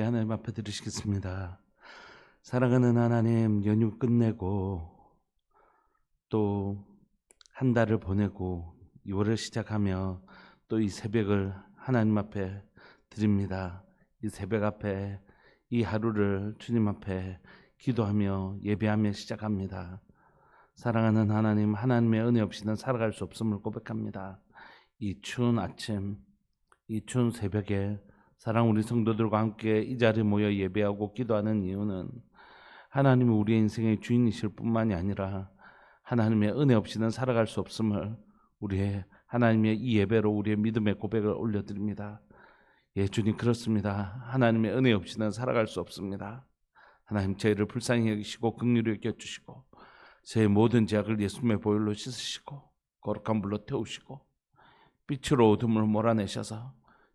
하나님 앞에 드리시겠습니다. 사랑하는 하나님, 연휴 끝내고 또 한 달을 보내고 2월을 시작하며 또 이 새벽을 하나님 앞에 드립니다. 이 새벽 앞에 이 하루를 주님 앞에 기도하며 예배하며 시작합니다. 사랑하는 하나님, 하나님의 은혜 없이는 살아갈 수 없음을 고백합니다. 이 추운 아침, 이 추운 새벽에 사랑 우리 성도들과 함께 이 자리에 모여 예배하고 기도하는 이유는 하나님이 우리의 인생의 주인이실 뿐만이 아니라 하나님의 은혜 없이는 살아갈 수 없음을 우리의 하나님의 이 예배로 우리의 믿음의 고백을 올려드립니다. 예, 주님, 그렇습니다. 하나님의 은혜 없이는 살아갈 수 없습니다. 하나님, 저희를 불쌍히 여기시고 긍휼히 여겨주시고 저의 모든 죄악을 예수님의 보혈로 씻으시고 거룩한 불로 태우시고 빛으로 어둠을 몰아내셔서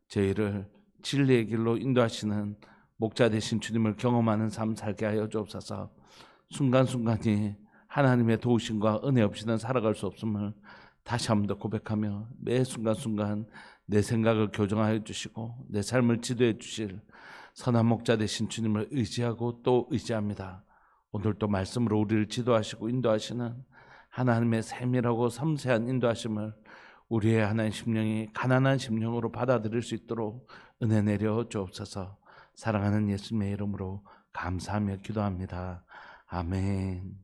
저희를 진리의 길로 인도하시는 목자 되신 주님을 경험하는 삶 살게 하여 주옵소서. 순간순간이 하나님의 도우심과 은혜 없이는 살아갈 수 없음을 다시 한 번 더 고백하며 매 순간순간 내 생각을 교정하여 주시고 내 삶을 지도해 주실 선한 목자 되신 주님을 의지하고 또 의지합니다. 오늘도 말씀으로 우리를 지도하시고 인도하시는 하나님의 세밀하고 섬세한 인도하심을 우리의 하나님 심령이 가난한 심령으로 받아들일 수 있도록 은혜 내려 주옵소서. 사랑하는 예수님의 이름으로 감사하며 기도합니다. 아멘.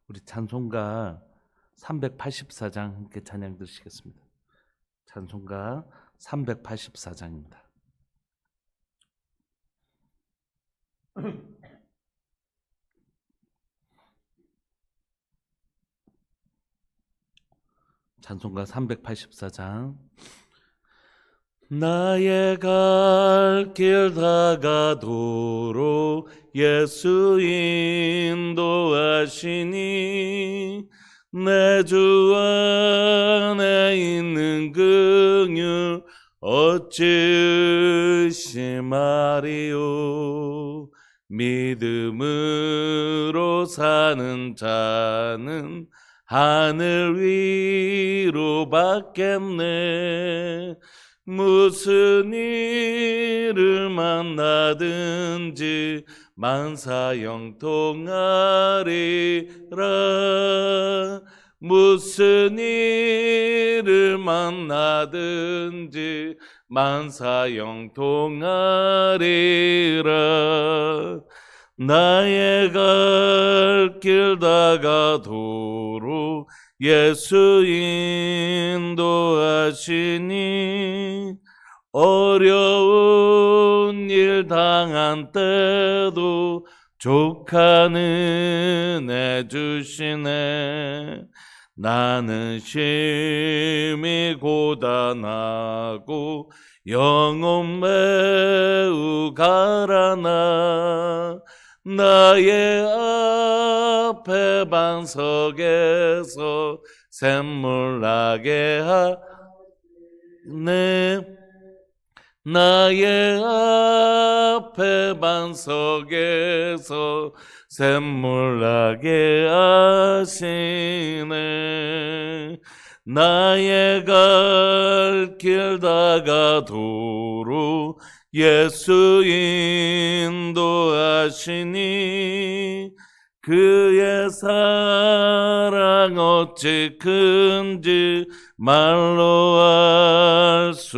우리 찬송가 384장 함께 찬양 드리시겠습니다. 찬송가 384장입니다. 찬송가 384장. 나의 갈 길 다가도록 예수 인도하시니 내 주 안에 있는 긍휼 어찌 의심하리요. 믿음으로 사는 자는 하늘 위로 받겠네. 무슨 일을 만나든지 만사형통하리라. 무슨 일을 만나든지 만사형통하리라. 나의 갈 길 다가도록 예수 인도하시니 어려운 일 당한 때도 족하는 애 주시네. 나는 심히 고단하고 영혼 매우 가라나. 나의 앞에 반석에서 샘물 나게 하네. 나의 앞에 반석에서 샘물 나게 하시네. 나의 갈 길 다가도록 예수 인도하시니 그의 사랑 어찌 큰지 말로 알 수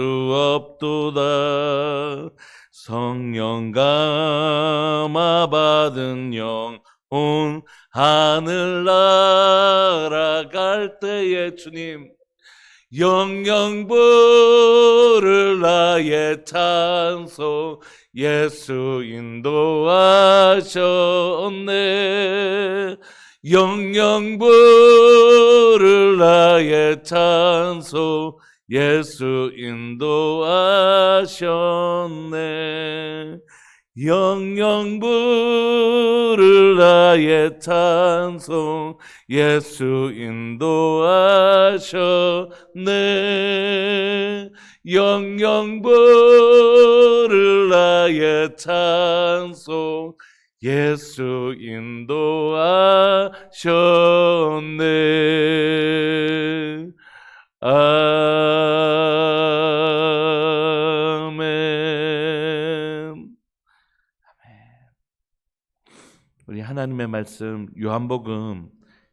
없도다. 성령 감화 받은 영혼 하늘 날아갈 때에 주님 영영 부를 나의 찬송 예수 인도하셨네. 영영 부를 나의 찬송 예수 인도하셨네. 영영 부를 나의 찬송 예수 인도하셨네. 영영 부를 나의 찬송 예수 인도하셨네. 아멘. 우리 하나님의 말씀 요한복음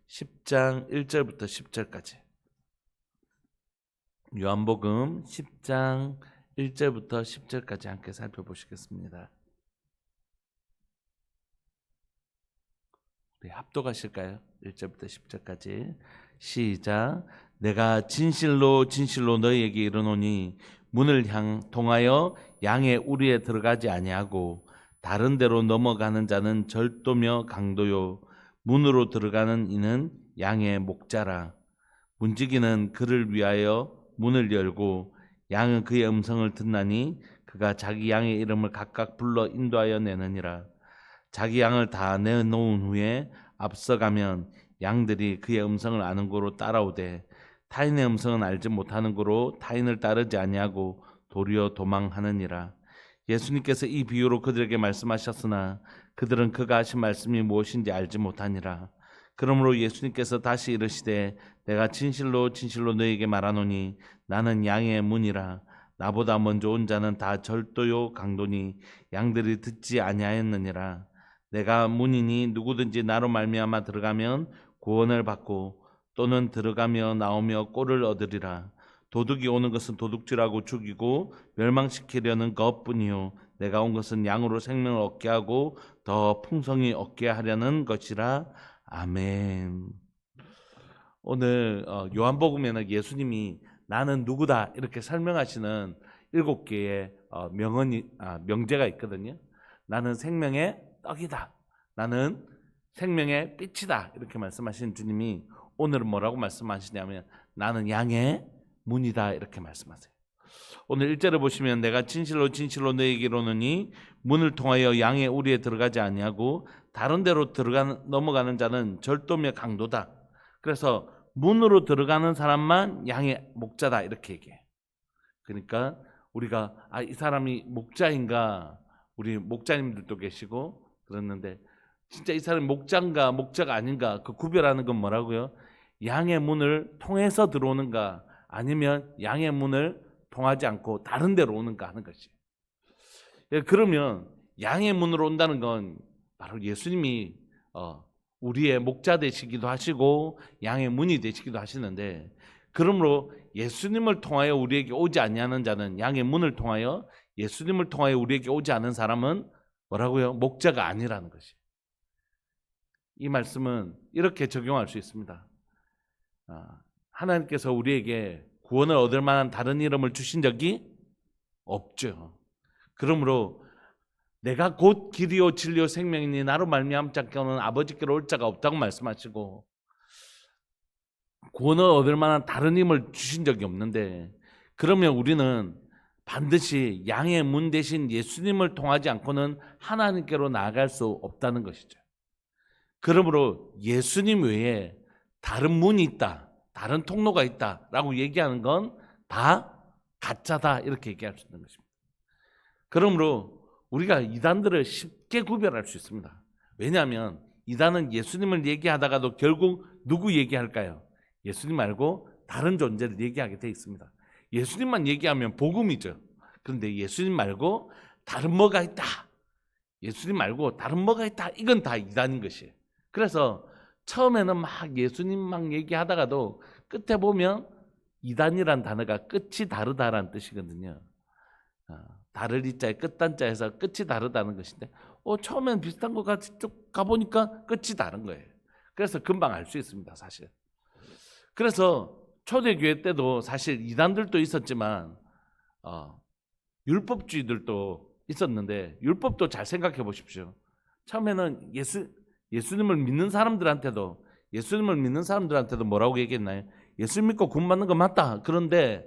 10장 1절부터 10절까지. 요한복음 10장 1절부터 10절까지 함께 살펴보시겠습니다. 우리 합독하실까요? 1절부터 10절까지 시작. 내가 진실로 진실로 너희에게 이르노니 문을 통하여 양의 우리에 들어가지 아니하고 다른 데로 넘어가는 자는 절도며 강도요 문으로 들어가는 이는 양의 목자라. 문지기는 그를 위하여 문을 열고 양은 그의 음성을 듣나니 그가 자기 양의 이름을 각각 불러 인도하여 내느니라. 자기 양을 다 내놓은 후에 앞서가면 양들이 그의 음성을 아는 고로 따라오되 타인의 음성은 알지 못하는 고로 타인을 따르지 아니하고 도리어 도망하느니라. 예수님께서 이 비유로 그들에게 말씀하셨으나 그들은 그가 하신 말씀이 무엇인지 알지 못하니라. 그러므로 예수님께서 다시 이르시되 내가 진실로 진실로 너희에게 말하노니 나는 양의 문이라. 나보다 먼저 온 자는 다 절도요 강도니 양들이 듣지 아니하였느니라. 내가 문이니 누구든지 나로 말미암아 들어가면 구원을 받고 또는 들어가며 나오며 꼴을 얻으리라. 도둑이 오는 것은 도둑질하고 죽이고 멸망시키려는 것뿐이요 내가 온 것은 양으로 생명을 얻게 하고 더 풍성히 얻게 하려는 것이라. 아멘. 오늘 요한복음에는 예수님이 나는 누구다 이렇게 설명하시는 7개의 명제가 있거든요. 나는 생명의 떡이다. 나는 생명의 빛이다. 이렇게 말씀하시는 주님이 오늘은 뭐라고 말씀하시냐면 나는 양의 문이다 이렇게 말씀하세요. 오늘 1절을 보시면 내가 진실로 진실로 너희에게 이르노니 문을 통하여 양의 우리에 들어가지 아니하고 다른 데로 넘어가는 자는 절도며 강도다. 그래서 문으로 들어가는 사람만 양의 목자다 이렇게 얘기해요. 그러니까 우리가 이 사람이 목자인가, 우리 목자님들도 계시고 그랬는데 진짜 이 사람이 목자인가 목자가 아닌가 그 구별하는 건 뭐라고요? 양의 문을 통해서 들어오는가 아니면 양의 문을 통하지 않고 다른 데로 오는가 하는 것이. 그러면 양의 문으로 온다는 건 바로 예수님이 우리의 목자 되시기도 하시고 양의 문이 되시기도 하시는데, 그러므로 예수님을 통하여 우리에게 오지 아니하는 자는, 양의 문을 통하여 예수님을 통하여 우리에게 오지 않은 사람은 뭐라고요? 목자가 아니라는 것이. 이 말씀은 이렇게 적용할 수 있습니다. 하나님께서 우리에게 구원을 얻을 만한 다른 이름을 주신 적이 없죠. 그러므로 내가 곧 길이요 진리요 생명이니 나로 말미암지 않고는 아버지께로 올 자가 없다고 말씀하시고, 구원을 얻을 만한 다른 힘을 주신 적이 없는데, 그러면 우리는 반드시 양의 문 대신 예수님을 통하지 않고는 하나님께로 나아갈 수 없다는 것이죠. 그러므로 예수님 외에 다른 문이 있다, 다른 통로가 있다라고 얘기하는 건 다 가짜다, 이렇게 얘기할 수 있는 것입니다. 그러므로 우리가 이단들을 쉽게 구별할 수 있습니다. 왜냐하면 이단은 예수님을 얘기하다가도 결국 누구 얘기할까요? 예수님 말고 다른 존재를 얘기하게 돼 있습니다. 예수님만 얘기하면 복음이죠. 그런데 예수님 말고 다른 뭐가 있다, 예수님 말고 다른 뭐가 있다, 이건 다 이단인 것이에요. 그래서 처음에는 막 예수님만 얘기하다가도 끝에 보면 이단이란 단어가 끝이 다르다라는 뜻이거든요. 다를 이자에 끝단자에서 끝이 다르다는 것인데, 처음엔 비슷한 것 같이 쭉 가보니까 끝이 다른 거예요. 그래서 금방 알 수 있습니다, 사실. 그래서 초대교회 때도 사실 이단들도 있었지만 율법주의들도 있었는데, 율법도 잘 생각해 보십시오. 처음에는 예수님을 믿는 사람들한테도 뭐라고 얘기했나요? 예수 믿고 구원 받는 거 맞다. 그런데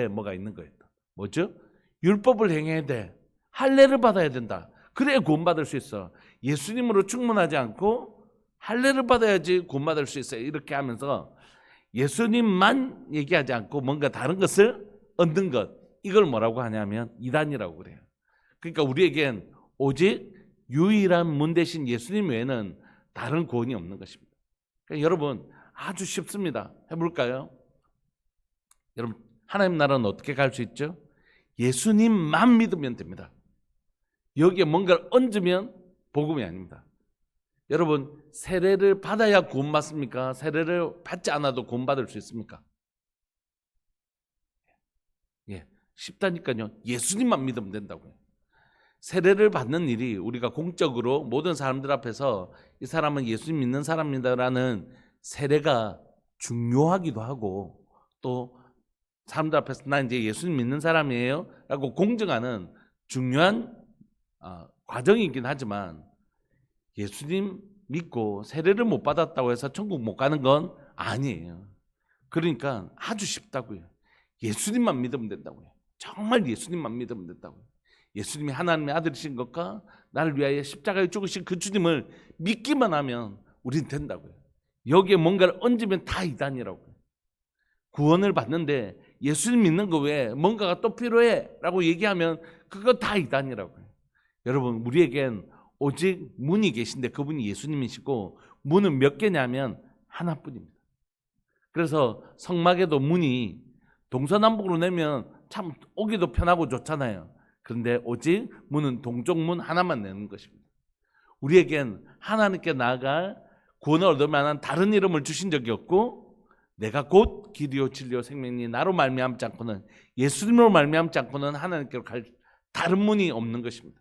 뭐가 있는 거예요. 뭐죠? 율법을 행해야 돼. 할례를 받아야 된다. 그래야 구원 받을 수 있어. 예수님으로 충분하지 않고 할례를 받아야지 구원 받을 수 있어요. 이렇게 하면서 예수님만 얘기하지 않고 뭔가 다른 것을 얻는 것, 이걸 뭐라고 하냐면 이단이라고 그래요. 그러니까 우리에겐 오직 유일한 문 대신 예수님 외에는 다른 구원이 없는 것입니다. 그러니까 여러분, 아주 쉽습니다. 해볼까요? 여러분, 하나님 나라는 어떻게 갈 수 있죠? 예수님만 믿으면 됩니다. 여기에 뭔가를 얹으면 복음이 아닙니다. 여러분, 세례를 받아야 구원받습니까? 세례를 받지 않아도 구원받을 수 있습니까? 예, 쉽다니까요. 예수님만 믿으면 된다고요. 세례를 받는 일이 우리가 공적으로 모든 사람들 앞에서 이 사람은 예수님 믿는 사람이다라는 세례가 중요하기도 하고, 또 사람들 앞에서 나 이제 예수님 믿는 사람이에요 라고 공증하는 중요한 과정이긴 하지만, 예수님 믿고 세례를 못 받았다고 해서 천국 못 가는 건 아니에요. 그러니까 아주 쉽다고요. 예수님만 믿으면 된다고요. 정말 예수님만 믿으면 된다고요. 예수님이 하나님의 아들이신 것과 나를 위하여 십자가에 죽으신 그 주님을 믿기만 하면 우린 된다고요. 여기에 뭔가를 얹으면 다 이단이라고요. 구원을 받는데 예수님 믿는 거 외에 뭔가가 또 필요해 라고 얘기하면 그거 다 이단이라고요. 여러분, 우리에겐 오직 문이 계신데 그분이 예수님이시고, 문은 몇 개냐면 하나뿐입니다. 그래서 성막에도 문이 동서남북으로 내면 참 오기도 편하고 좋잖아요. 그런데 오직 문은 동쪽 문 하나만 내는 것입니다. 우리에겐 하나님께 나아갈 구원을 얻을 만한 다른 이름을 주신 적이 없고, 내가 곧 길이요 진리요 생명이니 나로 말미암지 않고는, 예수님으로 말미암지 않고는 하나님께로 갈 다른 문이 없는 것입니다.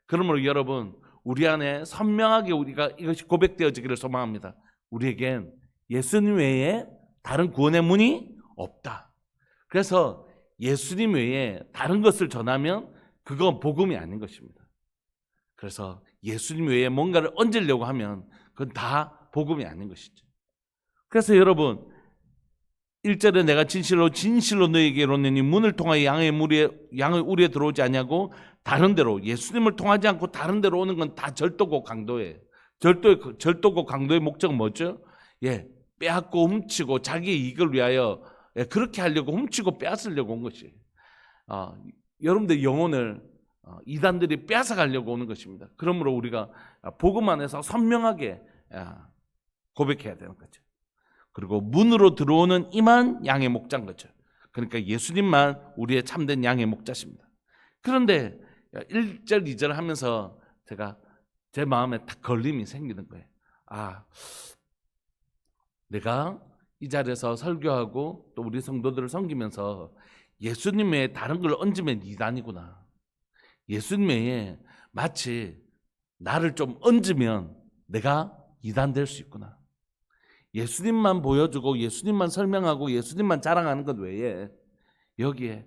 그러므로 여러분, 우리 안에 선명하게 우리가 이것이 고백되어지기를 소망합니다. 우리에겐 예수님 외에 다른 구원의 문이 없다. 그래서 예수님 외에 다른 것을 전하면 그건 복음이 아닌 것입니다. 그래서 예수님 외에 뭔가를 얹으려고 하면 그건 다 복음이 아닌 것이죠. 그래서 여러분, 1절에 내가 진실로 너희에게 이르노니 문을 통하여 양의 우리에 들어오지 아니하고 다른 데로, 예수님을 통하지 않고 다른 데로 오는 건 다 절도고 강도예요. 절도고 강도의 목적은 뭐죠? 빼앗고 훔치고 자기의 이익을 위하여 그렇게 하려고 훔치고 빼앗으려고 온 것이에요. 여러분들 영혼을 이단들이 빼앗아 가려고 오는 것입니다. 그러므로 우리가 복음 안에서 선명하게 고백해야 되는 거죠. 그리고 문으로 들어오는 이만 양의 목자인 거죠. 그러니까 예수님만 우리의 참된 양의 목자십니다. 그런데 1절, 2절 하면서 제가 제 마음에 딱 걸림이 생기는 거예요. 내가 이 자리에서 설교하고 또 우리 성도들을 섬기면서 예수님 외에 다른 걸 얹으면 이단이구나. 예수님 외에 마치 나를 좀 얹으면 내가 이단 될 수 있구나. 예수님만 보여주고 예수님만 설명하고 예수님만 자랑하는 것 외에 여기에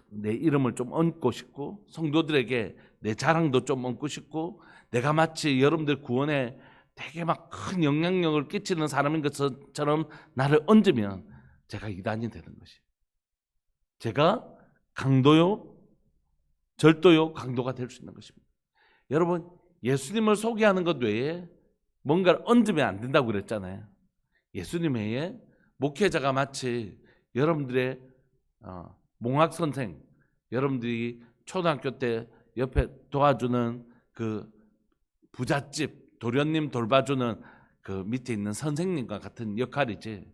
내 이름을 좀 얹고 싶고, 성도들에게 내 자랑도 좀 얹고 싶고, 내가 마치 여러분들 구원에 되게 막 큰 영향력을 끼치는 사람인 것처럼 나를 얹으면 제가 이단이 되는 것이, 제가 강도요 절도요 강도가 될 수 있는 것입니다. 여러분, 예수님을 소개하는 것 외에 뭔가를 얹으면 안 된다고 그랬잖아요. 예수님 외에 목회자가 마치 여러분들의 몽학 선생, 여러분들이 초등학교 때 옆에 도와주는 그 부잣집 도련님 돌봐주는 그 밑에 있는 선생님과 같은 역할이지,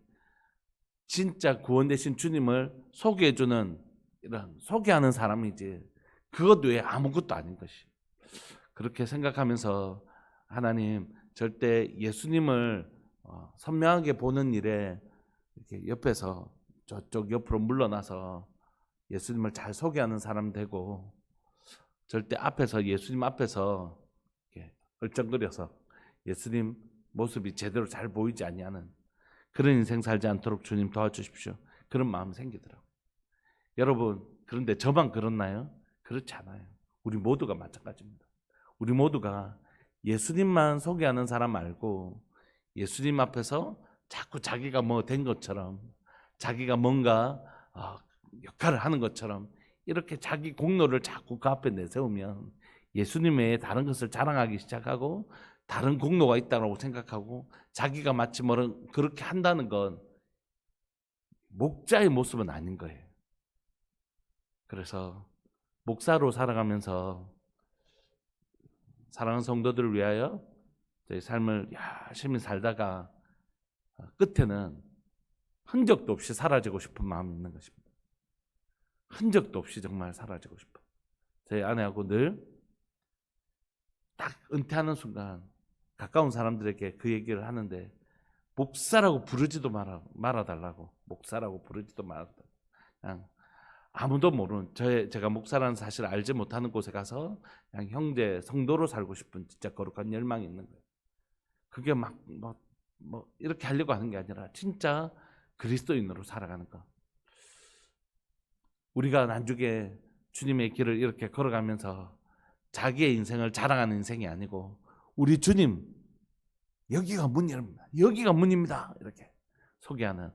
진짜 구원 되신 주님을 소개해주는 이런 소개하는 사람이지 그것 외에 아무것도 아닌 것이. 그렇게 생각하면서 하나님, 절대 예수님을 선명하게 보는 일에 이렇게 옆에서 저쪽 옆으로 물러나서 예수님을 잘 소개하는 사람 되고, 절대 앞에서 예수님 앞에서 이렇게 얼쩡거려서 예수님 모습이 제대로 잘 보이지 아니하는 그런 인생 살지 않도록 주님 도와주십시오. 그런 마음이 생기더라고요. 여러분, 그런데 저만 그렇나요? 그렇지 않아요. 우리 모두가 마찬가지입니다. 우리 모두가 예수님만 소개하는 사람 말고, 예수님 앞에서 자꾸 자기가 뭐 된 것처럼, 자기가 뭔가 역할을 하는 것처럼 이렇게 자기 공로를 자꾸 그 앞에 내세우면 예수님 외에 다른 것을 자랑하기 시작하고, 다른 공로가 있다고 생각하고, 자기가 마치 뭐를 그렇게 한다는 건 목자의 모습은 아닌 거예요. 그래서 목사로 살아가면서 사랑하는 성도들을 위하여 저희 삶을 열심히 살다가 끝에는 흔적도 없이 사라지고 싶은 마음이 있는 것입니다. 흔적도 없이 정말 사라지고 싶어. 저희 아내하고 늘 딱 은퇴하는 순간 가까운 사람들에게 그 얘기를 하는데 목사라고 부르지도 말아달라고. 목사라고 부르지도 말아달라고. 그냥 아무도 모르는 제가 목사라는 사실을 알지 못하는 곳에 가서 그냥 형제 성도로 살고 싶은 진짜 거룩한 열망이 있는 거예요. 그게 막 이렇게 하려고 하는 게 아니라 진짜 그리스도인으로 살아가는 거. 우리가 나중에 주님의 길을 이렇게 걸어가면서 자기의 인생을 자랑하는 인생이 아니고 우리 주님 여기가 문입니다. 여기가 문입니다. 이렇게 소개하는.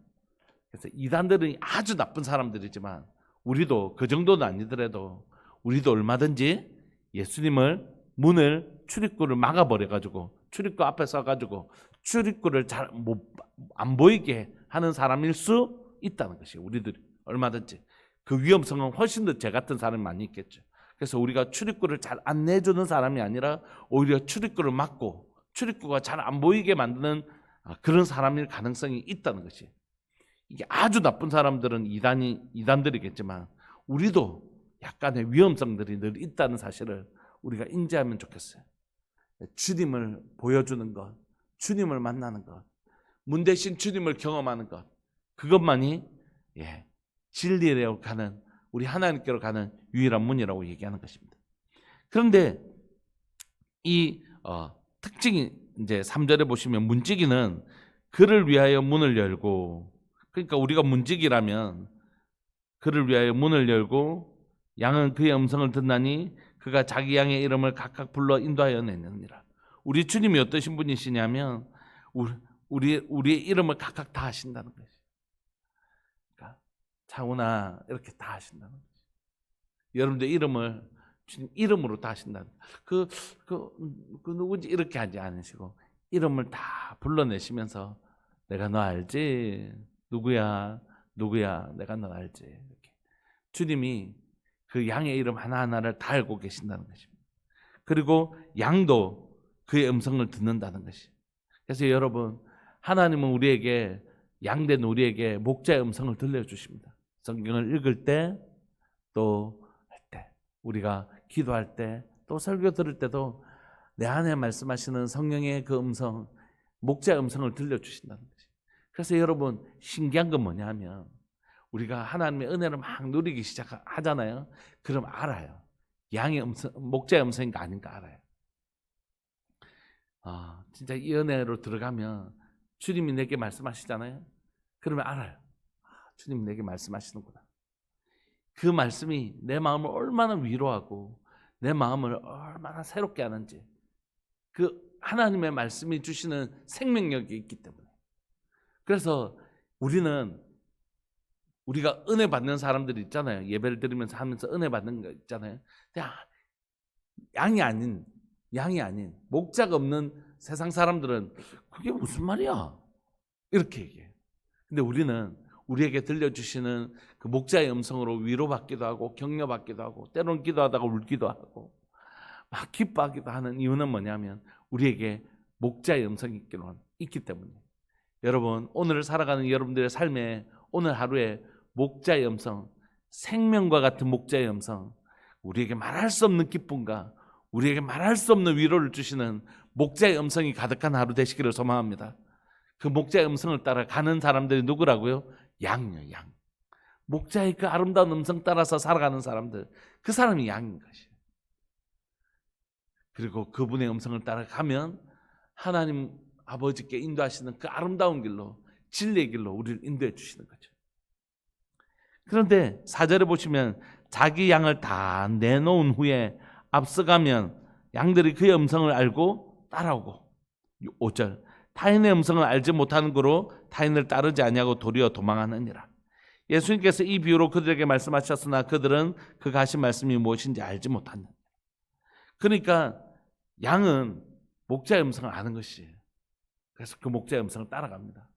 그래서 이단들은 아주 나쁜 사람들이지만 우리도 그 정도는 아니더라도 우리도 얼마든지 예수님을 문을 출입구를 막아버려가지고 출입구 앞에 서가지고 출입구를 잘 안 보이게 하는 사람일 수 있다는 것이에요. 우리들이 얼마든지 그 위험성은 훨씬 더 제 같은 사람이 많이 있겠죠. 그래서 우리가 출입구를 잘 안 내주는 사람이 아니라 오히려 출입구를 막고 출입구가 잘 안 보이게 만드는 그런 사람일 가능성이 있다는 것이. 이게 아주 나쁜 사람들은 이단들이겠지만 우리도 약간의 위험성들이 늘 있다는 사실을 우리가 인지하면 좋겠어요. 주님을 보여주는 것, 주님을 만나는 것, 문 대신 주님을 경험하는 것, 그것만이 진리로 가는, 우리 하나님께로 가는 유일한 문이라고 얘기하는 것입니다. 그런데 이 특징이 이제 3절에 보시면 문지기는 그를 위하여 문을 열고, 그러니까 우리가 문지기라면 그를 위하여 문을 열고 양은 그의 음성을 듣나니 그가 자기 양의 이름을 각각 불러 인도하여 내느니라. 우리 주님이 어떠신 분이시냐면 우리의 이름을 각각 다 하신다는 것이에요. 그러니까 차훈아 이렇게 다 하신다는 것이에요. 여러분들 이름을 주님 이름으로 다 하신다는 그 누군지 이렇게 하지 않으시고 이름을 다 불러내시면서 내가 너 알지? 누구야? 내가 너 알지? 이렇게 주님이 그 양의 이름 하나하나를 다 알고 계신다는 것입니다. 그리고 양도 그의 음성을 듣는다는 것이. 그래서 여러분 하나님은 우리에게 양된 우리에게 목자의 음성을 들려주십니다. 성경을 읽을 때 또 할 때 우리가 기도할 때 또 설교 들을 때도 내 안에 말씀하시는 성령의 그 음성 목자의 음성을 들려주신다는 것이. 그래서 여러분 신기한 건 뭐냐 하면 우리가 하나님의 은혜를 막 누리기 시작하잖아요. 그럼 알아요. 양의 음성, 목자의 음성인가 아닌가 알아요. 진짜 이 은혜로 들어가면 주님이 내게 말씀하시잖아요. 그러면 알아요. 주님이 내게 말씀하시는구나. 그 말씀이 내 마음을 얼마나 위로하고 내 마음을 얼마나 새롭게 하는지 그 하나님의 말씀이 주시는 생명력이 있기 때문에. 그래서 우리가 은혜 받는 사람들이 있잖아요. 예배를 드리면서 하면서 은혜 받는 거 있잖아요. 양이 아닌 목자가 없는 세상 사람들은 그게 무슨 말이야? 이렇게 얘기해요. 근데 우리는 우리에게 들려주시는 그 목자의 음성으로 위로받기도 하고 격려받기도 하고 때로는 기도하다가 울기도 하고 막 기뻐하기도 하는 이유는 뭐냐면 우리에게 목자의 음성이 있기 때문에. 여러분 오늘을 살아가는 여러분들의 삶에 오늘 하루에 목자의 음성, 생명과 같은 목자의 음성, 우리에게 말할 수 없는 기쁨과 우리에게 말할 수 없는 위로를 주시는 목자의 음성이 가득한 하루 되시기를 소망합니다. 그 목자의 음성을 따라 가는 사람들이 누구라고요? 양이요, 양. 목자의 그 아름다운 음성 따라서 살아가는 사람들, 그 사람이 양인 것이에요. 그리고 그분의 음성을 따라가면 하나님 아버지께 인도하시는 그 아름다운 길로, 진리의 길로 우리를 인도해 주시는 거죠. 그런데 4절에 보시면 자기 양을 다 내놓은 후에 앞서가면 양들이 그의 음성을 알고 따라오고, 5절 타인의 음성을 알지 못하는 거로 타인을 따르지 아니하고 도리어 도망하느니라. 예수님께서 이 비유로 그들에게 말씀하셨으나 그들은 그가 하신 말씀이 무엇인지 알지 못하느니라. 그러니까 양은 목자의 음성을 아는 것이에요. 그래서 그 목자의 음성을 따라갑니다.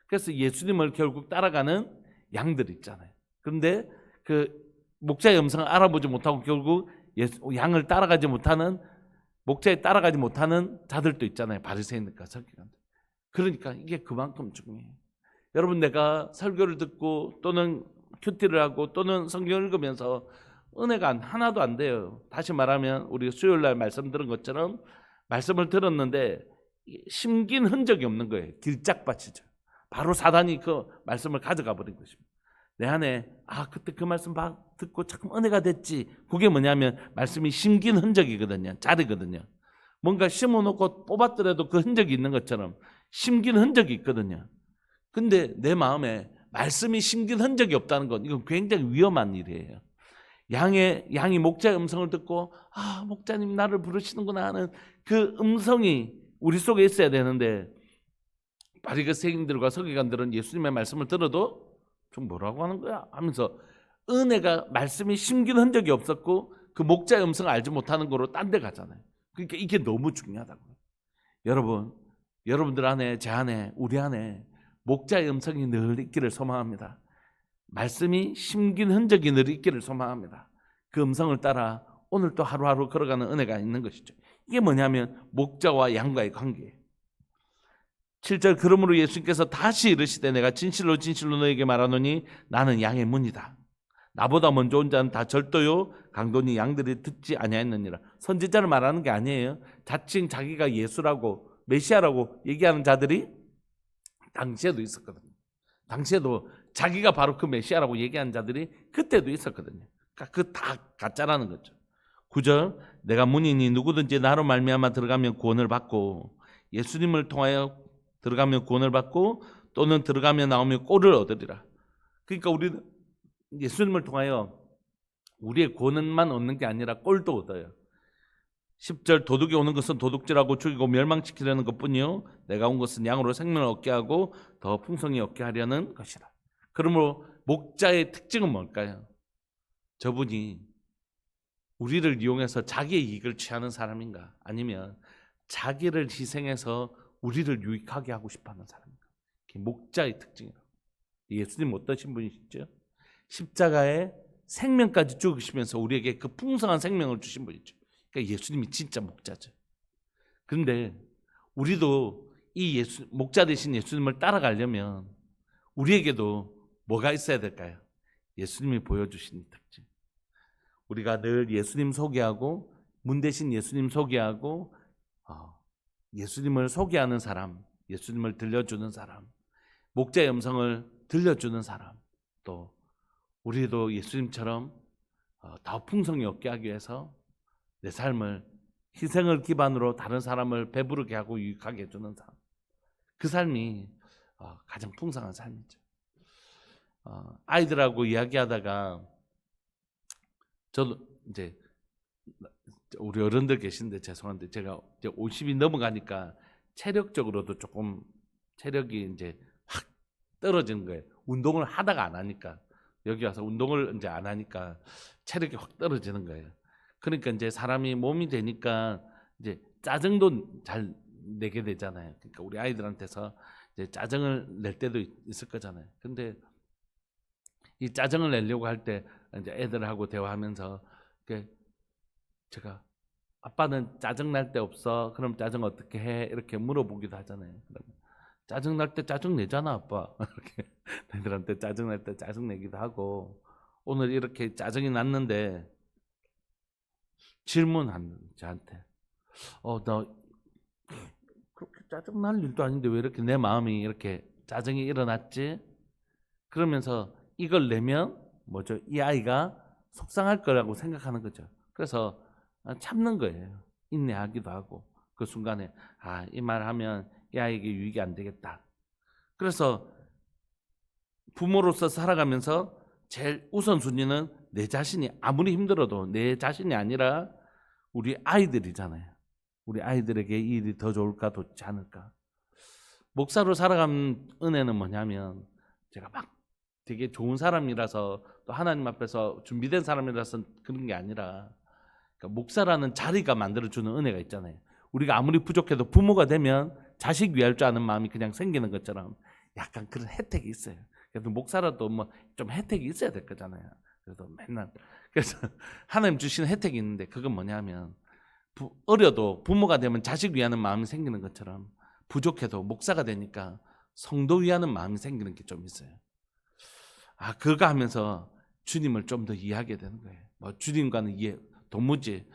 그래서 예수님을 결국 따라가는 양들 있잖아요. 그런데 그 목자의 음성을 알아보지 못하고 결국 양을 따라가지 못하는, 목자에 따라가지 못하는 자들도 있잖아요. 바리새인들과 서기관들. 그러니까 이게 그만큼 중요해요. 여러분 내가 설교를 듣고 또는 큐티를 하고 또는 성경을 읽으면서 은혜가 하나도 안 돼요. 다시 말하면 우리 수요일 날 말씀 들은 것처럼 말씀을 들었는데 심긴 흔적이 없는 거예요. 길짝밭이죠. 바로 사단이 그 말씀을 가져가 버린 것입니다. 내 안에 그때 그 말씀 듣고 참 은혜가 됐지. 그게 뭐냐면 말씀이 심긴 흔적이거든요. 자르거든요. 뭔가 심어놓고 뽑았더라도 그 흔적이 있는 것처럼 심긴 흔적이 있거든요. 근데 내 마음에 말씀이 심긴 흔적이 없다는 건 이건 굉장히 위험한 일이에요. 양이 목자의 음성을 듣고 목자님 나를 부르시는구나 하는 그 음성이 우리 속에 있어야 되는데, 바리새인들과 서기관들은 예수님의 말씀을 들어도 좀 뭐라고 하는 거야 하면서 은혜가 말씀이 심긴 흔적이 없었고 그 목자의 음성을 알지 못하는 거로 딴 데 가잖아요. 그러니까 이게 너무 중요하다고요. 여러분들 안에, 제 안에, 우리 안에 목자의 음성이 늘 있기를 소망합니다. 말씀이 심긴 흔적이 늘 있기를 소망합니다. 그 음성을 따라 오늘 또 하루하루 걸어가는 은혜가 있는 것이죠. 이게 뭐냐면 목자와 양과의 관계예요. 7절, 그러므로 예수님께서 다시 이르시되 내가 진실로 진실로 너에게 말하노니 나는 양의 문이다. 나보다 먼저 온 자는 다 절도요 강도니 양들이 듣지 아니하였느니라. 선지자를 말하는 게 아니에요. 자칭 자기가 예수라고 메시아라고 얘기하는 자들이 당시에도 있었거든요. 당시에도 자기가 바로 그 메시아라고 얘기하는 자들이 그때도 있었거든요. 그러니까 그 다 가짜라는 거죠. 9절, 내가 문이니 누구든지 나로 말미암아 들어가면 구원을 받고, 예수님을 통하여 들어가면 구원을 받고 또는 들어가면 나오면 꼴을 얻으리라. 그러니까 우리는 예수님을 통하여 우리의 구원만 얻는 게 아니라 꼴도 얻어요. 10절, 도둑이 오는 것은 도둑질하고 죽이고 멸망시키려는 것뿐이요 내가 온 것은 양으로 생명을 얻게 하고 더 풍성히 얻게 하려는 것이라. 그러므로 목자의 특징은 뭘까요? 저분이 우리를 이용해서 자기의 이익을 취하는 사람인가, 아니면 자기를 희생해서 우리를 유익하게 하고 싶어하는 사람인가? 그게 목자의 특징이라고. 예수님 어떠신 분이시죠? 십자가에 생명까지 죽으시면서 우리에게 그 풍성한 생명을 주신 분이죠. 그러니까 예수님이 진짜 목자죠. 그런데 우리도 이 목자 되신 예수님을 따라가려면 우리에게도 뭐가 있어야 될까요? 예수님이 보여주신 특징. 우리가 늘 예수님 소개하고, 문 대신 예수님 소개하고, 예수님을 소개하는 사람, 예수님을 들려주는 사람, 목자의 음성을 들려주는 사람, 또 우리도 예수님처럼 더 풍성히 얻게 하기 위해서 내 삶을, 희생을 기반으로 다른 사람을 배부르게 하고 유익하게 해주는 삶, 그 삶이 가장 풍성한 삶이죠. 아이들하고 이야기하다가 저도 이제 우리 어른들 계신데 죄송한데 제가 이제 50이 넘어가니까 체력적으로도 조금 체력이 이제 확 떨어지는 거예요. 운동을 하다가 안 하니까, 여기 와서 운동을 이제 안 하니까 체력이 확 떨어지는 거예요. 그러니까 이제 사람이 몸이 되니까 이제 짜증도 잘 내게 되잖아요. 그러니까 우리 아이들한테서 이제 짜증을 낼 때도 있을 거잖아요. 근데 이 짜증을 내려고 할 때 이제 애들하고 대화하면서 제가 아빠는 짜증 날 때 없어? 그럼 짜증 어떻게 해? 이렇게 물어보기도 하잖아요. 짜증 날 때 짜증 내잖아, 아빠. 이렇게 애들한테 짜증 날 때 짜증 내기도 하고, 오늘 이렇게 짜증이 났는데 질문한 저한테, 나 그렇게 짜증 날 일도 아닌데 왜 이렇게 내 마음이 이렇게 짜증이 일어났지? 그러면서 이걸 내면 뭐죠? 이 아이가 속상할 거라고 생각하는 거죠. 그래서 참는 거예요. 인내하기도 하고, 그 순간에 이 말 하면 이 아이에게 유익이 안 되겠다. 그래서 부모로서 살아가면서 제일 우선순위는 내 자신이, 아무리 힘들어도 내 자신이 아니라 우리 아이들이잖아요. 우리 아이들에게 이 일이 더 좋을까, 좋지 않을까. 목사로 살아가는 은혜는 뭐냐면, 제가 막 되게 좋은 사람이라서, 또 하나님 앞에서 준비된 사람이라서 그런 게 아니라, 그러니까 목사라는 자리가 만들어주는 은혜가 있잖아요. 우리가 아무리 부족해도 부모가 되면 자식 위할 줄 아는 마음이 그냥 생기는 것처럼 약간 그런 혜택이 있어요. 그래도 목사라도 뭐 좀 혜택이 있어야 될 거잖아요. 그래도 맨날, 그래서 하나님 주시는 혜택이 있는데, 그건 뭐냐면 어려도 부모가 되면 자식 위하는 마음이 생기는 것처럼, 부족해도 목사가 되니까 성도 위하는 마음이 생기는 게 좀 있어요. 그거 하면서 주님을 좀 더 이해하게 되는 거예요. 뭐 주님과는 도무지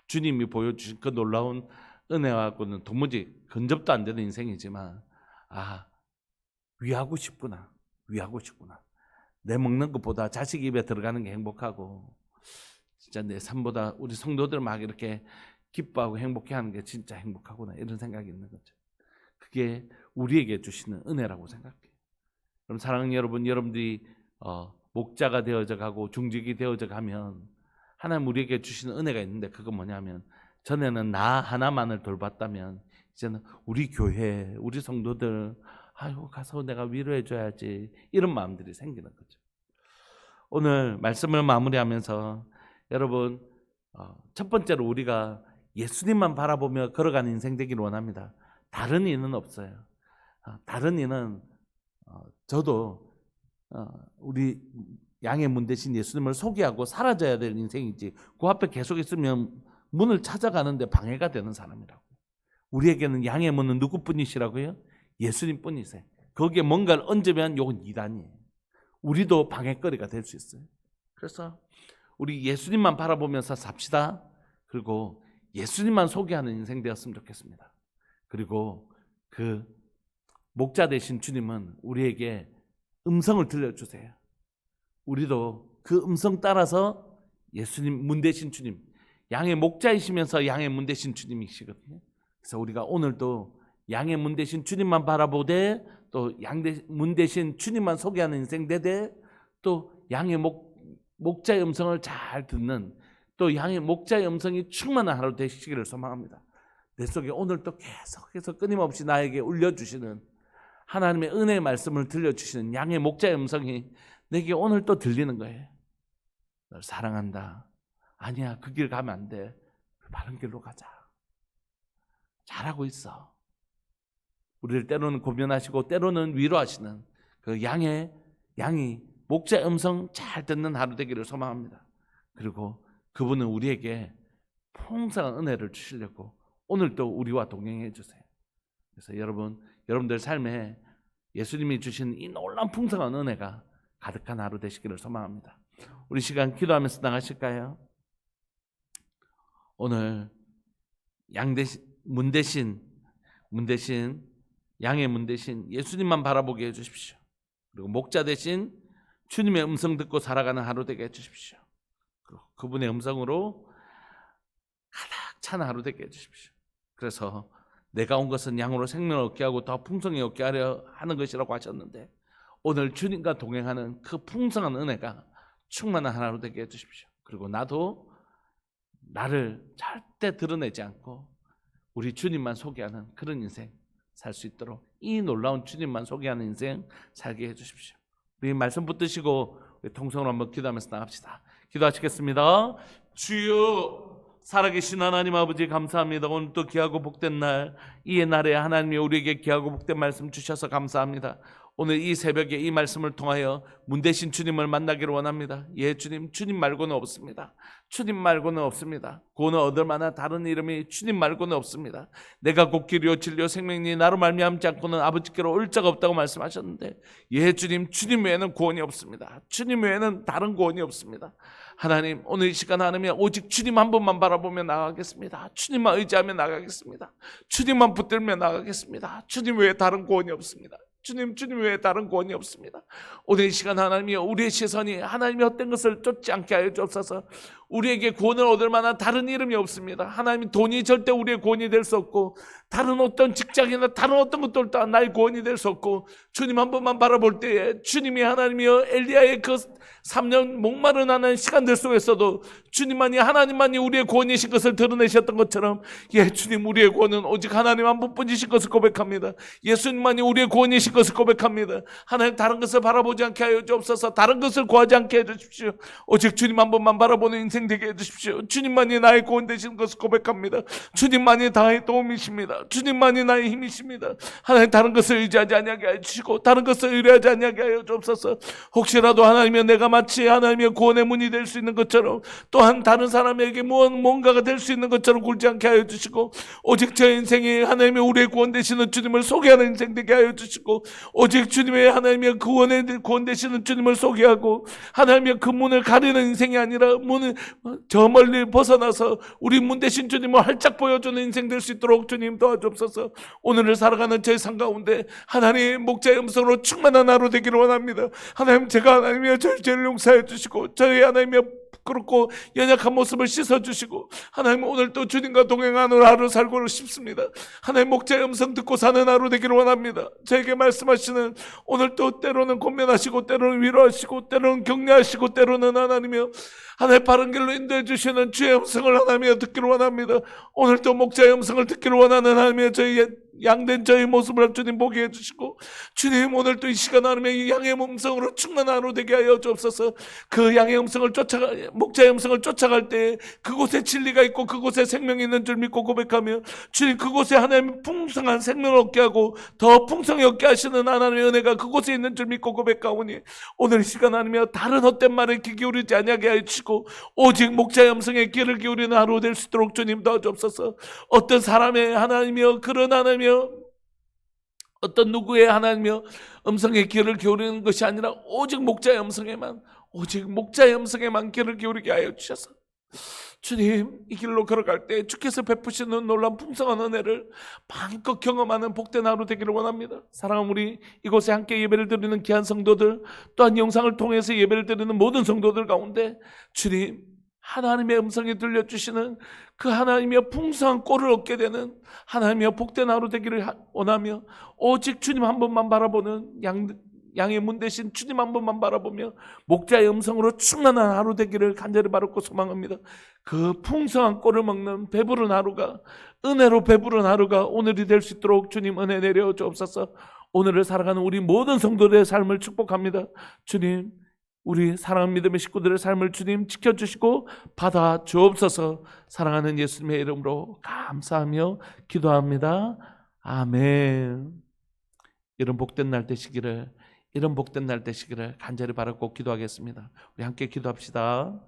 주님이 보여주신 그 놀라운 은혜하고는 도무지 근접도 안 되는 인생이지만 위하고 싶구나. 내 먹는 것보다 자식 입에 들어가는 게 행복하고 진짜 내 삶보다 우리 성도들 막 이렇게 기뻐하고 행복해하는 게 진짜 행복하구나 이런 생각이 있는 거죠. 그게 우리에게 주시는 은혜라고 생각해요. 그럼 사랑하는 여러분, 여러분들이 목자가 되어져 가고 중직이 되어져 가면 하나님 우리에게 주시는 은혜가 있는데 그건 뭐냐면 전에는 나 하나만을 돌봤다면 이제는 우리 교회, 우리 성도들 가서 내가 위로해 줘야지 이런 마음들이 생기는 거죠. 오늘 말씀을 마무리하면서 여러분 첫 번째로 우리가 예수님만 바라보며 걸어가는 인생 되기를 원합니다. 다른 이는 없어요. 다른 이는 저도 우리 양의 문 대신 예수님을 소개하고 사라져야 될 인생이지 그 앞에 계속 있으면 문을 찾아가는데 방해가 되는 사람이라고. 우리에게는 양의 문은 누구뿐이시라고요? 예수님뿐이세요. 거기에 뭔가를 얹으면 이건 이단이에요. 우리도 방해거리가 될 수 있어요. 그래서 우리 예수님만 바라보면서 삽시다. 그리고 예수님만 소개하는 인생 되었으면 좋겠습니다. 그리고 그 목자 되신 주님은 우리에게 음성을 들려주세요. 우리도 그 음성 따라서 예수님 문 대신 주님, 양의 목자이시면서 양의 문 대신 주님이시거든요. 그래서 우리가 오늘도 양의 문 대신 주님만 바라보되 또 문 대신 주님만 소개하는 인생 되되 또 양의 목자의 음성을 잘 듣는 또 양의 목자의 음성이 충만한 하루 되시기를 소망합니다. 내 속에 오늘도 계속해서 끊임없이 나에게 울려주시는 하나님의 은혜의 말씀을 들려주시는 양의 목자의 음성이 내게 오늘 또 들리는 거예요. 널 사랑한다. 아니야, 그 길 가면 안 돼. 바른 길로 가자. 잘하고 있어. 우리를 때로는 고면하시고 때로는 위로하시는 그 양이 목자의 음성 잘 듣는 하루 되기를 소망합니다. 그리고 그분은 우리에게 풍성한 은혜를 주시려고 오늘도 우리와 동행해 주세요. 그래서 여러분들 삶에 예수님이 주신 이 놀라운 풍성한 은혜가 가득한 하루 되시기를 소망합니다. 우리 시간 기도하면서 나가실까요? 오늘 문 대신 양의 문 대신 예수님만 바라보게 해주십시오. 그리고 목자 대신 주님의 음성 듣고 살아가는 하루 되게 해주십시오. 그리고 그분의 음성으로 가득 찬 하루 되게 해주십시오. 그래서 내가 온 것은 양으로 생명을 얻게 하고 더 풍성히 얻게 하려 하는 것이라고 하셨는데 오늘 주님과 동행하는 그 풍성한 은혜가 충만한 하루 되게 해주십시오. 그리고 나도 나를 절대 드러내지 않고 우리 주님만 소개하는 그런 인생 살 수 있도록 이 놀라운 주님만 소개하는 인생 살게 해주십시오. 우리 말씀 붙드시고 우리 통성으로 한번 기도하면서 나갑시다. 기도하시겠습니다. 주여, 살아계신 하나님 아버지 감사합니다. 오늘 또 귀하고 복된 날, 이 날에 하나님이 우리에게 귀하고 복된 말씀 주셔서 감사합니다. 오늘 이 새벽에 이 말씀을 통하여 문 대신 주님을 만나기를 원합니다. 예, 주님 말고는 없습니다. 주님 말고는 없습니다. 구원을 얻을 만한 다른 이름이 주님 말고는 없습니다. 내가 곧 길이요 진리요 생명이니 나로 말미암지 않고는 아버지께로 올 자가 없다고 말씀하셨는데 예, 주님 외에는 구원이 없습니다. 주님 외에는 다른 구원이 없습니다. 하나님, 오늘 이 시간 하나님 오직 주님 한 분만 바라보며 나가겠습니다. 주님만 의지하며 나가겠습니다. 주님만 붙들며 나가겠습니다. 주님 외에 다른 구원이 없습니다. 주님 외에 다른 구원이 없습니다. 오늘 이 시간 하나님이 우리의 시선이 하나님의 헛된 것을 쫓지 않게 하여 주옵소서. 우리에게 구원을 얻을 만한 다른 이름이 없습니다. 하나님, 돈이 절대 우리의 구원이 될 수 없고 다른 어떤 직장이나 다른 어떤 것도 또한 나의 구원이 될 수 없고 주님 한 번만 바라볼 때에 주님이 하나님이여 엘리야의 그 3년 목마른 하는 시간들 속에서도 하나님만이 우리의 구원이신 것을 드러내셨던 것처럼 예, 주님 우리의 구원은 오직 하나님 한 분뿐이신 것을 고백합니다. 예수님만이 우리의 구원이신 것을 고백합니다. 하나님, 다른 것을 바라보지 않게 하여 주옵소서. 다른 것을 구하지 않게 해주십시오. 오직 주님 한 번만 바라보는 인생 되게 해주십시오. 주님만이 나의 구원 되시는 것을 고백합니다. 주님만이 나의 도움이십니다. 주님만이 나의 힘이십니다. 하나님, 다른 것을 의지하지 아니하게 해주시고 다른 것을 의뢰하지 아니하게 하여 주옵소서. 혹시라도 하나님이여 내가 마치 하나님의 구원의 문이 될 수 있는 것처럼 또한 다른 사람에게 뭔가가 될 수 있는 것처럼 굴지 않게 하여 주시고 오직 저 인생이 하나님의 우리의 구원 되시는 주님을 소개하는 인생 되게 하여 주시고 오직 주님의 하나님의 구원 되시는 주님을 소개하고 하나님의 그 문을 가리는 인생이 아니라 저 멀리 벗어나서 우리 문대신 주님을 활짝 보여주는 인생 될 수 있도록 주님 도와주옵소서. 오늘을 살아가는 제 삶 가운데 하나님 목자의 음성으로 충만한 하루 되기를 원합니다. 하나님, 제가 하나님이여 저희 죄를 용서해 주시고 저희 하나님이여 부끄럽고 연약한 모습을 씻어주시고 하나님, 오늘 또 주님과 동행하는 하루 살고 싶습니다. 하나님, 목자의 음성 듣고 사는 하루 되기를 원합니다. 저에게 말씀하시는 오늘 또 때로는 권면하시고 때로는 위로하시고 때로는 격려하시고 때로는 하나님이여 하나님 바른 길로 인도해 주시는 주의 음성을 하나님이여 듣기를 원합니다. 오늘 또 목자의 음성을 듣기를 원하는 하나님이여 저희 양된 저희 모습을 주님 보게 해주시고 주님, 오늘 또 이 시간 하나님의 이 양의 음성으로 충만한 하루 되게 하여 주옵소서. 그 양의 음성을 목자의 음성을 쫓아갈 때 그곳에 진리가 있고 그곳에 생명이 있는 줄 믿고 고백하며 주님, 그곳에 하나님 풍성한 생명을 얻게 하고 더 풍성히 얻게 하시는 하나님의 은혜가 그곳에 있는 줄 믿고 고백하오니 오늘 이 시간 하나님이여 다른 헛된 말에 귀 기울이지 아니하게 하여 주시고 오직 목자의 음성에 귀를 기울이는 하루 될 수 있도록 주님 도와주옵소서. 어떤 사람의 하나님이여 그런 하나님이여 어떤 누구의 하나님이여 음성에 귀를 기울이는 것이 아니라 오직 목자의 음성에만 귀를 기울이게 하여 주셔서 주님, 이 길로 걸어갈 때 주께서 베푸시는 놀라운 풍성한 은혜를 마음껏 경험하는 복된 하루 되기를 원합니다. 사랑하는 우리 이곳에 함께 예배를 드리는 귀한 성도들, 또한 영상을 통해서 예배를 드리는 모든 성도들 가운데 주님, 하나님의 음성이 들려주시는 그 하나님의 풍성한 꼴을 얻게 되는 하나님의 복된 하루 되기를 원하며 오직 주님 한 번만 바라보는 양의 문 대신 주님 한 번만 바라보며 목자의 음성으로 충만한 하루 되기를 간절히 바라고 소망합니다. 그 풍성한 꼴을 먹는 배부른 하루가, 은혜로 배부른 하루가 오늘이 될 수 있도록 주님 은혜 내려 주옵소서. 오늘을 살아가는 우리 모든 성도들의 삶을 축복합니다. 주님, 우리 사랑하는 믿음의 식구들의 삶을 주님 지켜주시고 받아 주옵소서. 사랑하는 예수님의 이름으로 감사하며 기도합니다. 아멘. 이런 복된 날 되시기를 간절히 바라고 기도하겠습니다. 우리 함께 기도합시다.